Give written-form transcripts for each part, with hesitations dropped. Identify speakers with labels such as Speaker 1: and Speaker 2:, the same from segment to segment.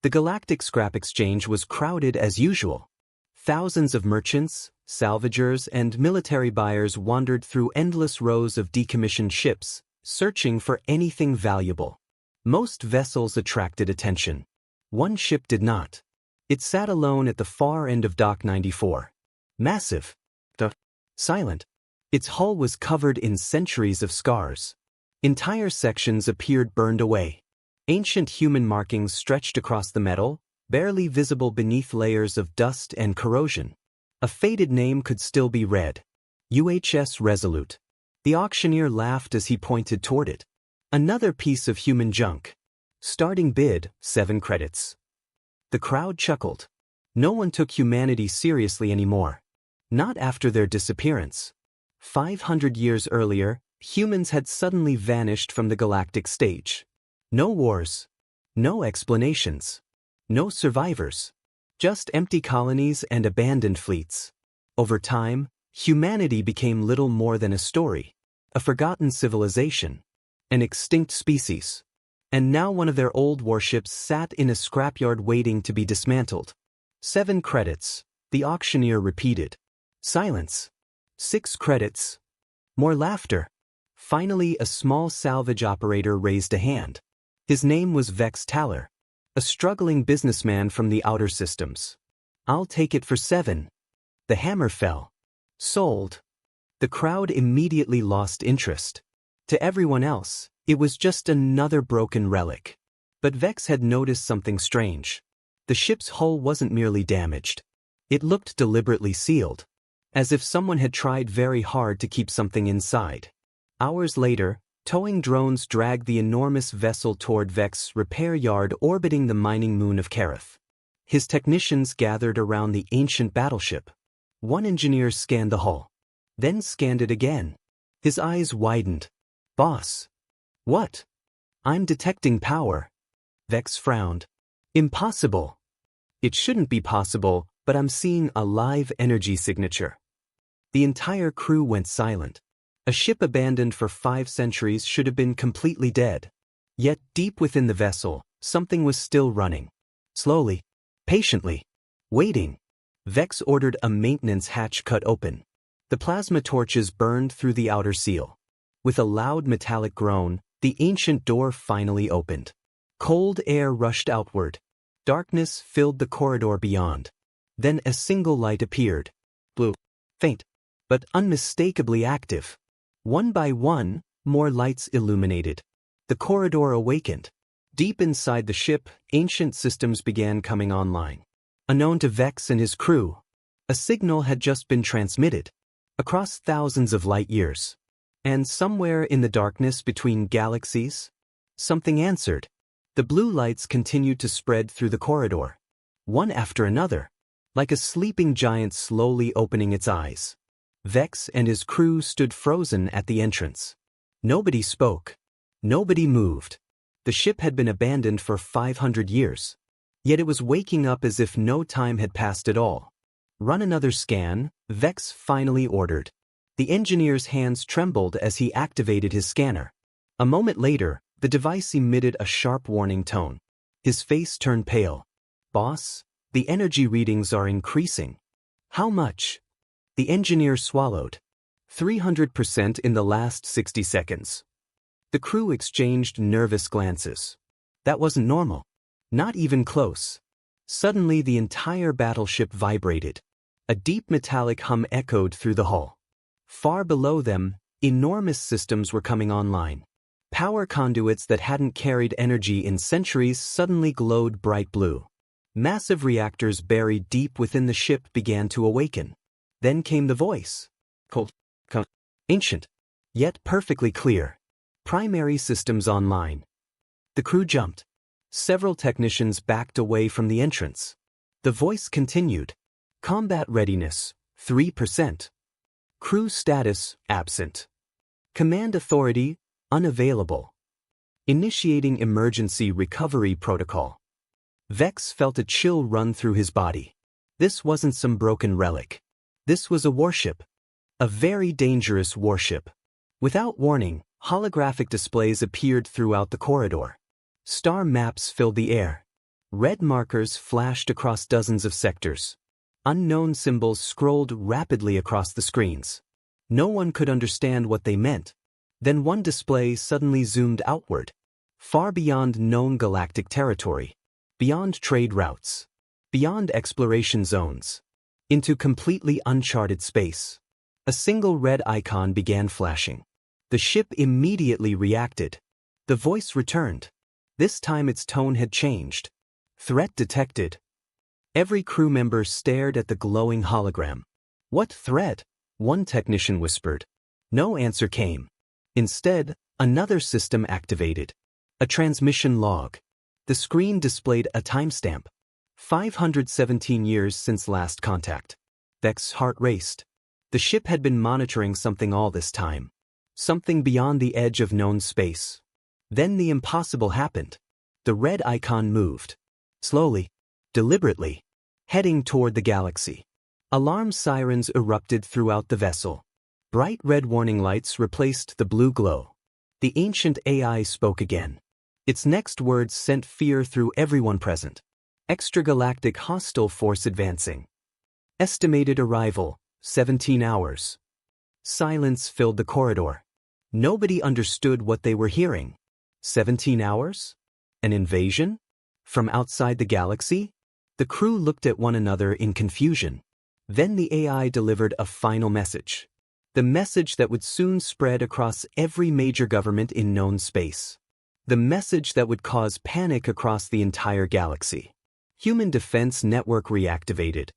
Speaker 1: The galactic scrap exchange was crowded as usual. Thousands of merchants, salvagers, and military buyers wandered through endless rows of decommissioned ships, searching for anything valuable. Most vessels attracted attention. One ship did not. It sat alone at the far end of Dock 94. Massive. Silent. Its hull was covered in centuries of scars. Entire sections appeared burned away. Ancient human markings stretched across the metal, barely visible beneath layers of dust and corrosion. A faded name could still be read. UHS Resolute. The auctioneer laughed as he pointed toward it. Another piece of human junk. Starting bid, 7 credits. The crowd chuckled. No one took humanity seriously anymore. Not after their disappearance. 500 years earlier, humans had suddenly vanished from the galactic stage. No wars. No explanations. No survivors. Just empty colonies and abandoned fleets. Over time, humanity became little more than a story. A forgotten civilization. An extinct species. And now one of their old warships sat in a scrapyard waiting to be dismantled. 7 credits, the auctioneer repeated. Silence. 6 credits. More laughter. Finally, a small salvage operator raised a hand. His name was Vex Taller, a struggling businessman from the outer systems. I'll take it for 7. The hammer fell. Sold. The crowd immediately lost interest. To everyone else, it was just another broken relic. But Vex had noticed something strange. The ship's hull wasn't merely damaged. It looked deliberately sealed, as if someone had tried very hard to keep something inside. Hours later, towing drones dragged the enormous vessel toward Vex's repair yard orbiting the mining moon of Kareth. His technicians gathered around the ancient battleship. One engineer scanned the hull, then scanned it again. His eyes widened. Boss. What? I'm detecting power. Vex frowned. Impossible. It shouldn't be possible, but I'm seeing a live energy signature. The entire crew went silent. A ship abandoned for 5 centuries should have been completely dead. Yet deep within the vessel, something was still running. Slowly, patiently, waiting. Vex ordered a maintenance hatch cut open. The plasma torches burned through the outer seal. With a loud metallic groan, the ancient door finally opened. Cold air rushed outward. Darkness filled the corridor beyond. Then a single light appeared. Blue. Faint, but unmistakably active. One by one, more lights illuminated. The corridor awakened. Deep inside the ship, ancient systems began coming online. Unknown to Vex and his crew, a signal had just been transmitted. Across thousands of light years. And somewhere in the darkness between galaxies, something answered. The blue lights continued to spread through the corridor. One after another. Like a sleeping giant slowly opening its eyes. Vex and his crew stood frozen at the entrance. Nobody spoke. Nobody moved. The ship had been abandoned for 500 years. Yet it was waking up as if no time had passed at all. Run another scan, Vex finally ordered. The engineer's hands trembled as he activated his scanner. A moment later, the device emitted a sharp warning tone. His face turned pale. Boss, the energy readings are increasing. How much? The engineer swallowed. 300% in the last 60 seconds. The crew exchanged nervous glances. That wasn't normal. Not even close. Suddenly the entire battleship vibrated. A deep metallic hum echoed through the hull. Far below them, enormous systems were coming online. Power conduits that hadn't carried energy in centuries suddenly glowed bright blue. Massive reactors buried deep within the ship began to awaken. Then came the voice. Cold. Ancient. Yet perfectly clear. Primary systems online. The crew jumped. Several technicians backed away from the entrance. The voice continued. Combat readiness, 3%. Crew status, absent. Command authority, unavailable. Initiating emergency recovery protocol. Vex felt a chill run through his body. This wasn't some broken relic. This was a warship. A very dangerous warship. Without warning, holographic displays appeared throughout the corridor. Star maps filled the air. Red markers flashed across dozens of sectors. Unknown symbols scrolled rapidly across the screens. No one could understand what they meant. Then one display suddenly zoomed outward, far beyond known galactic territory, beyond trade routes, beyond exploration zones, into completely uncharted space. A single red icon began flashing. The ship immediately reacted. The voice returned. This time its tone had changed. Threat detected. Every crew member stared at the glowing hologram. What threat? One technician whispered. No answer came. Instead, another system activated. A transmission log. The screen displayed a timestamp. 517 years since last contact. Vex's heart raced. The ship had been monitoring something all this time. Something beyond the edge of known space. Then the impossible happened. The red icon moved. Slowly, deliberately, heading toward the galaxy. Alarm sirens erupted throughout the vessel. Bright red warning lights replaced the blue glow. The ancient AI spoke again. Its next words sent fear through everyone present. Extragalactic hostile force advancing. Estimated arrival, 17 hours. Silence filled the corridor. Nobody understood what they were hearing. 17 hours? An invasion? From outside the galaxy? The crew looked at one another in confusion. Then the AI delivered a final message. The message that would soon spread across every major government in known space. The message that would cause panic across the entire galaxy. Human Defense Network reactivated.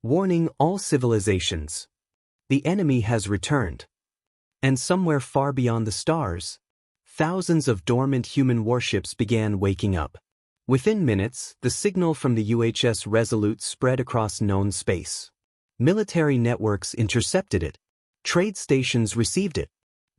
Speaker 1: Warning all civilizations. The enemy has returned. And somewhere far beyond the stars, thousands of dormant human warships began waking up. Within minutes, the signal from the UHS Resolute spread across known space. Military networks intercepted it. Trade stations received it.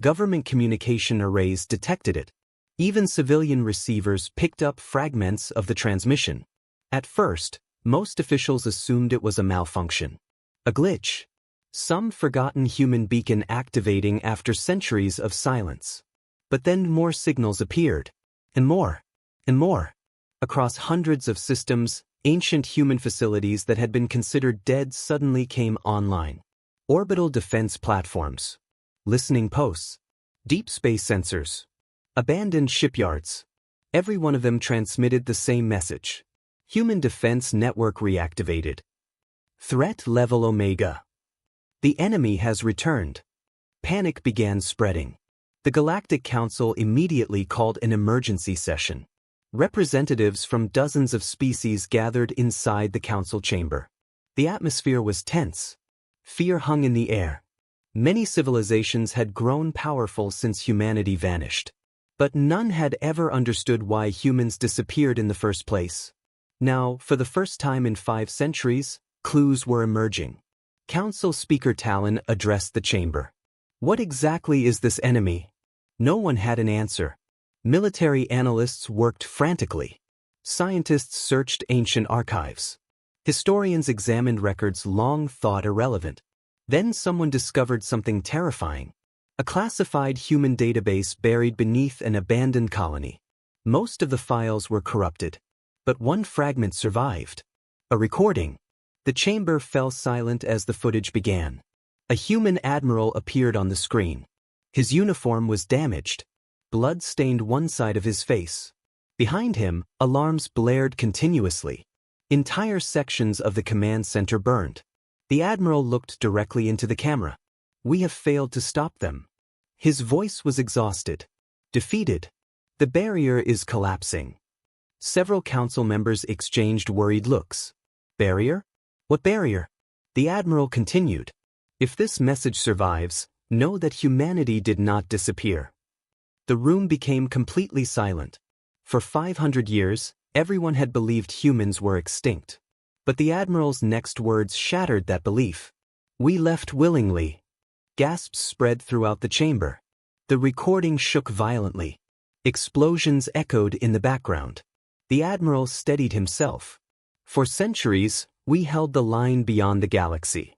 Speaker 1: Government communication arrays detected it. Even civilian receivers picked up fragments of the transmission. At first, most officials assumed it was a malfunction. A glitch. Some forgotten human beacon activating after centuries of silence. But then more signals appeared. And more. And more. Across hundreds of systems, ancient human facilities that had been considered dead suddenly came online. Orbital defense platforms. Listening posts. Deep space sensors. Abandoned shipyards. Every one of them transmitted the same message. Human Defense Network reactivated. Threat level Omega. The enemy has returned. Panic began spreading. The Galactic Council immediately called an emergency session. Representatives from dozens of species gathered inside the council chamber. The atmosphere was tense. Fear hung in the air. Many civilizations had grown powerful since humanity vanished. But none had ever understood why humans disappeared in the first place. Now, for the first time in 5 centuries, clues were emerging. Council Speaker Talon addressed the chamber. What exactly is this enemy? No one had an answer. Military analysts worked frantically. Scientists searched ancient archives. Historians examined records long thought irrelevant. Then someone discovered something terrifying. A classified human database buried beneath an abandoned colony. Most of the files were corrupted. But one fragment survived. A recording. The chamber fell silent as the footage began. A human admiral appeared on the screen. His uniform was damaged. Blood stained one side of his face. Behind him, alarms blared continuously. Entire sections of the command center burned. The admiral looked directly into the camera. We have failed to stop them. His voice was exhausted. Defeated. The barrier is collapsing. Several council members exchanged worried looks. Barrier? What barrier? The admiral continued. If this message survives, know that humanity did not disappear. The room became completely silent. For 500 years, everyone had believed humans were extinct. But the admiral's next words shattered that belief. We left willingly. Gasps spread throughout the chamber. The recording shook violently. Explosions echoed in the background. The admiral steadied himself. For centuries, we held the line beyond the galaxy.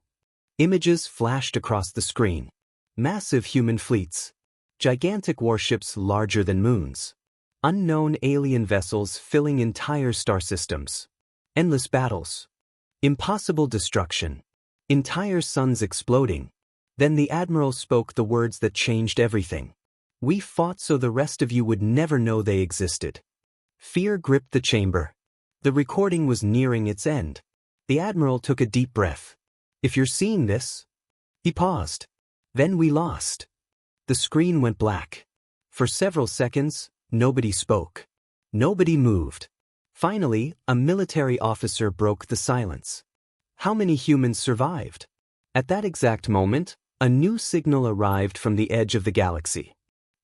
Speaker 1: Images flashed across the screen. Massive human fleets. Gigantic warships larger than moons. Unknown alien vessels filling entire star systems. Endless battles. Impossible destruction. Entire suns exploding. Then the Admiral spoke the words that changed everything. "We fought so the rest of you would never know they existed." Fear gripped the chamber. The recording was nearing its end. The Admiral took a deep breath. "If you're seeing this..." He paused. "Then we lost." The screen went black. For several seconds, nobody spoke. Nobody moved. Finally, a military officer broke the silence. "How many humans survived?" At that exact moment, a new signal arrived from the edge of the galaxy.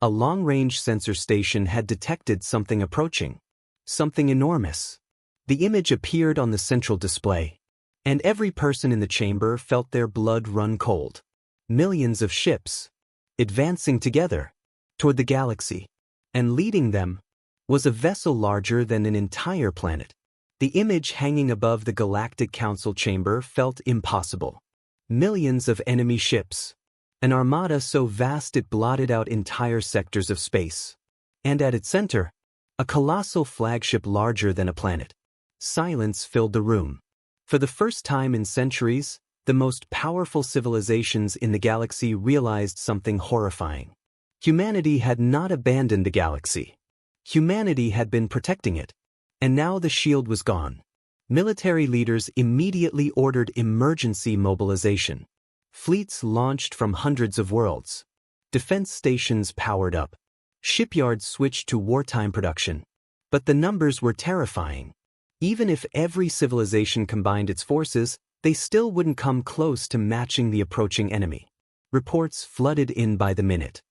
Speaker 1: A long-range sensor station had detected something approaching. Something enormous. The image appeared on the central display. And every person in the chamber felt their blood run cold. Millions of ships, advancing together, toward the galaxy. And leading them was a vessel larger than an entire planet. The image hanging above the Galactic Council chamber felt impossible. Millions of enemy ships. An armada so vast it blotted out entire sectors of space. And at its center, a colossal flagship larger than a planet. Silence filled the room. For the first time in centuries, the most powerful civilizations in the galaxy realized something horrifying. Humanity had not abandoned the galaxy. Humanity had been protecting it. And now the shield was gone. Military leaders immediately ordered emergency mobilization. Fleets launched from hundreds of worlds. Defense stations powered up. Shipyards switched to wartime production. But the numbers were terrifying. Even if every civilization combined its forces, they still wouldn't come close to matching the approaching enemy. Reports flooded in by the minute.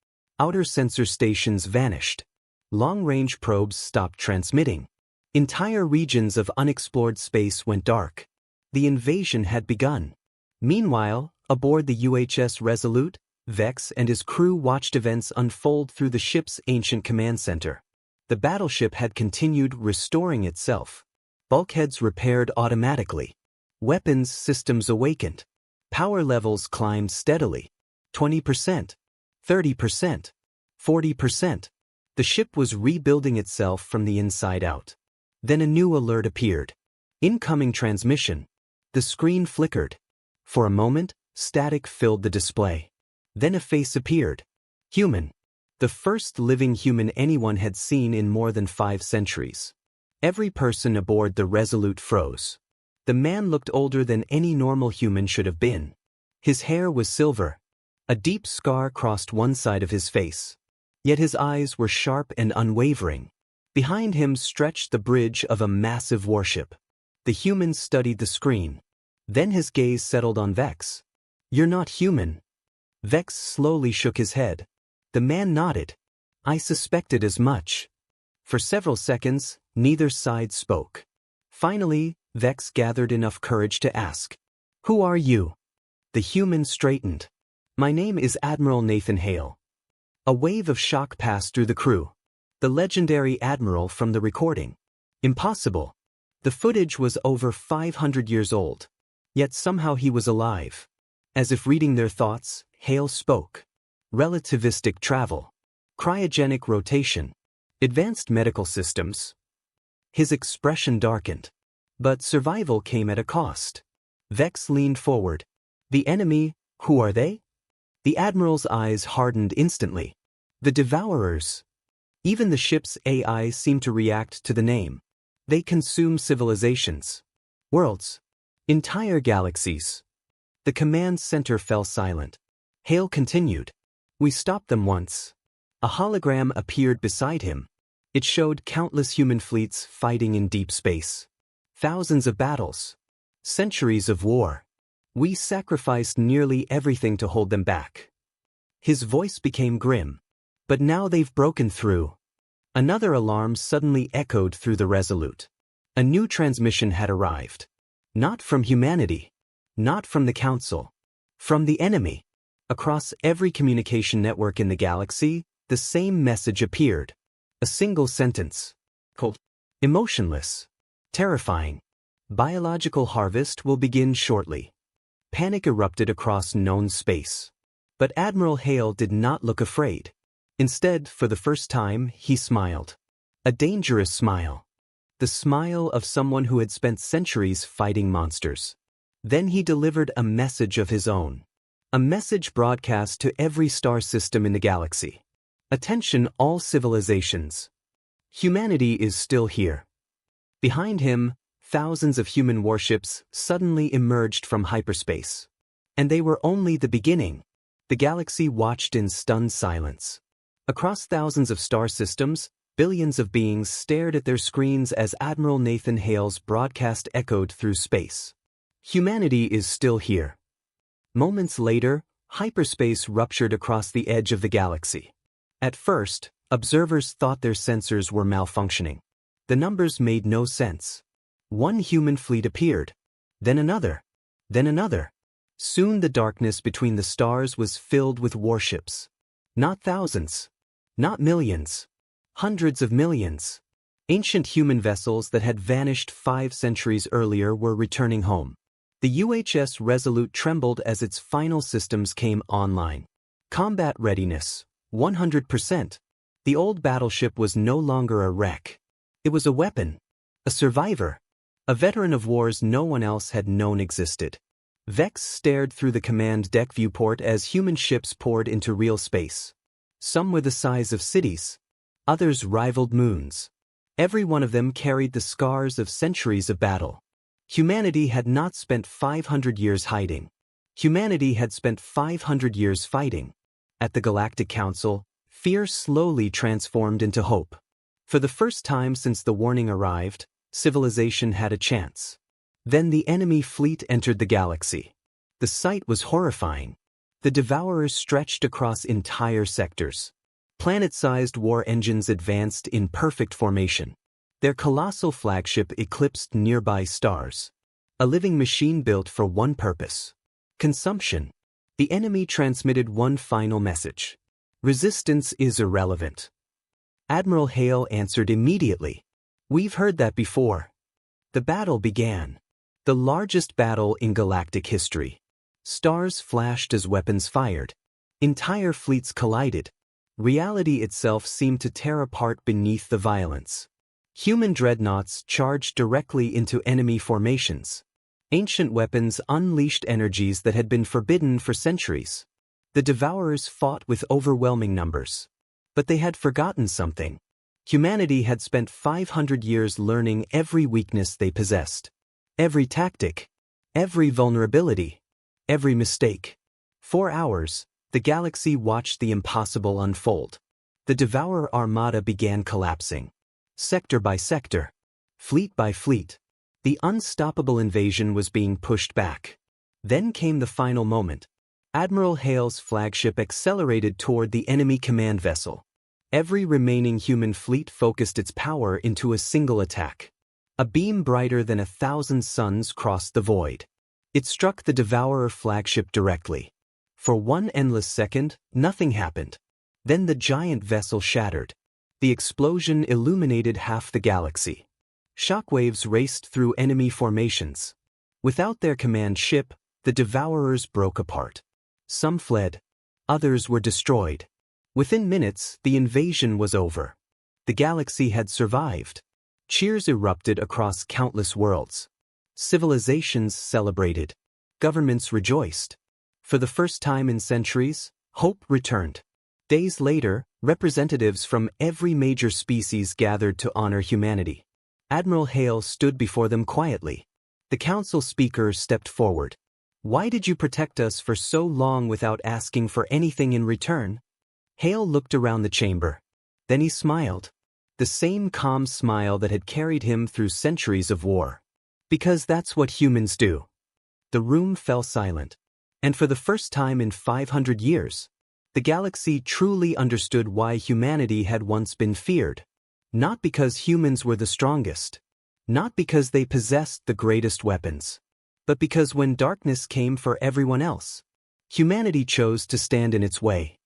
Speaker 1: Outer sensor stations vanished. Long-range probes stopped transmitting. Entire regions of unexplored space went dark. The invasion had begun. Meanwhile, aboard the UHS Resolute, Vex and his crew watched events unfold through the ship's ancient command center. The battleship had continued restoring itself. Bulkheads repaired automatically. Weapons systems awakened. Power levels climbed steadily. 20%, 30%, 40%. The ship was rebuilding itself from the inside out. Then a new alert appeared. Incoming transmission. The screen flickered. For a moment, static filled the display. Then a face appeared. Human. The first living human anyone had seen in more than 5 centuries. Every person aboard the Resolute froze. The man looked older than any normal human should have been. His hair was silver. A deep scar crossed one side of his face. Yet his eyes were sharp and unwavering. Behind him stretched the bridge of a massive warship. The human studied the screen. Then his gaze settled on Vex. "You're not human." Vex slowly shook his head. The man nodded. "I suspected as much." For several seconds, neither side spoke. Finally, Vex gathered enough courage to ask, "Who are you?" The human straightened. "My name is Admiral Nathan Hale." A wave of shock passed through the crew. The legendary Admiral from the recording. Impossible. The footage was over 500 years old. Yet somehow he was alive. As if reading their thoughts, Hale spoke. Relativistic travel. Cryogenic rotation. Advanced medical systems. His expression darkened. But survival came at a cost. Vex leaned forward. "The enemy, who are they?" The Admiral's eyes hardened instantly. "The Devourers." Even the ship's AI seemed to react to the name. They consume civilizations. Worlds. Entire galaxies. The command center fell silent. Hale continued. "We stopped them once." A hologram appeared beside him. It showed countless human fleets fighting in deep space. Thousands of battles. Centuries of war. "We sacrificed nearly everything to hold them back." His voice became grim. "But now they've broken through." Another alarm suddenly echoed through the Resolute. A new transmission had arrived. Not from humanity. Not from the Council. From the enemy. Across every communication network in the galaxy, the same message appeared. A single sentence. Cold. Emotionless. Terrifying. Biological harvest will begin shortly. Panic erupted across known space. But Admiral Hale did not look afraid. Instead, for the first time, he smiled. A dangerous smile. The smile of someone who had spent centuries fighting monsters. Then he delivered a message of his own. A message broadcast to every star system in the galaxy. Attention all civilizations. Humanity is still here. Behind him, thousands of human warships suddenly emerged from hyperspace. And they were only the beginning. The galaxy watched in stunned silence. Across thousands of star systems, billions of beings stared at their screens as Admiral Nathan Hale's broadcast echoed through space. Humanity is still here. Moments later, hyperspace ruptured across the edge of the galaxy. At first, observers thought their sensors were malfunctioning. The numbers made no sense. One human fleet appeared. Then another. Then another. Soon the darkness between the stars was filled with warships. Not thousands. Not millions. Hundreds of millions. Ancient human vessels that had vanished 5 centuries earlier were returning home. The UHS Resolute trembled as its final systems came online. Combat readiness, 100%. The old battleship was no longer a wreck. It was a weapon. A survivor. A veteran of wars no one else had known existed. Vex stared through the command deck viewport as human ships poured into real space. Some were the size of cities. Others rivaled moons. Every one of them carried the scars of centuries of battle. Humanity had not spent 500 years hiding. Humanity had spent 500 years fighting. At the Galactic Council, fear slowly transformed into hope. For the first time since the warning arrived, civilization had a chance. Then the enemy fleet entered the galaxy. The sight was horrifying. The Devourers stretched across entire sectors. Planet-sized war engines advanced in perfect formation. Their colossal flagship eclipsed nearby stars. A living machine built for one purpose: consumption. The enemy transmitted one final message: resistance is irrelevant. Admiral Hale answered immediately. We've heard that before. The battle began. The largest battle in galactic history. Stars flashed as weapons fired. Entire fleets collided. Reality itself seemed to tear apart beneath the violence. Human dreadnoughts charged directly into enemy formations. Ancient weapons unleashed energies that had been forbidden for centuries. The Devourers fought with overwhelming numbers. But they had forgotten something. Humanity had spent 500 years learning every weakness they possessed. Every tactic. Every vulnerability. Every mistake. For hours, the galaxy watched the impossible unfold. The Devourer armada began collapsing. Sector by sector. Fleet by fleet. The unstoppable invasion was being pushed back. Then came the final moment. Admiral Hale's flagship accelerated toward the enemy command vessel. Every remaining human fleet focused its power into a single attack. A beam brighter than 1,000 suns crossed the void. It struck the Devourer flagship directly. For one endless second, nothing happened. Then the giant vessel shattered. The explosion illuminated half the galaxy. Shockwaves raced through enemy formations. Without their command ship, the Devourers broke apart. Some fled. Others were destroyed. Within minutes, the invasion was over. The galaxy had survived. Cheers erupted across countless worlds. Civilizations celebrated. Governments rejoiced. For the first time in centuries, hope returned. Days later, representatives from every major species gathered to honor humanity. Admiral Hale stood before them quietly. The council speaker stepped forward. "Why did you protect us for so long without asking for anything in return?" Hale looked around the chamber. Then he smiled. The same calm smile that had carried him through centuries of war. "Because that's what humans do." The room fell silent. And for the first time in 500 years, the galaxy truly understood why humanity had once been feared. Not because humans were the strongest. Not because they possessed the greatest weapons. But because when darkness came for everyone else, humanity chose to stand in its way.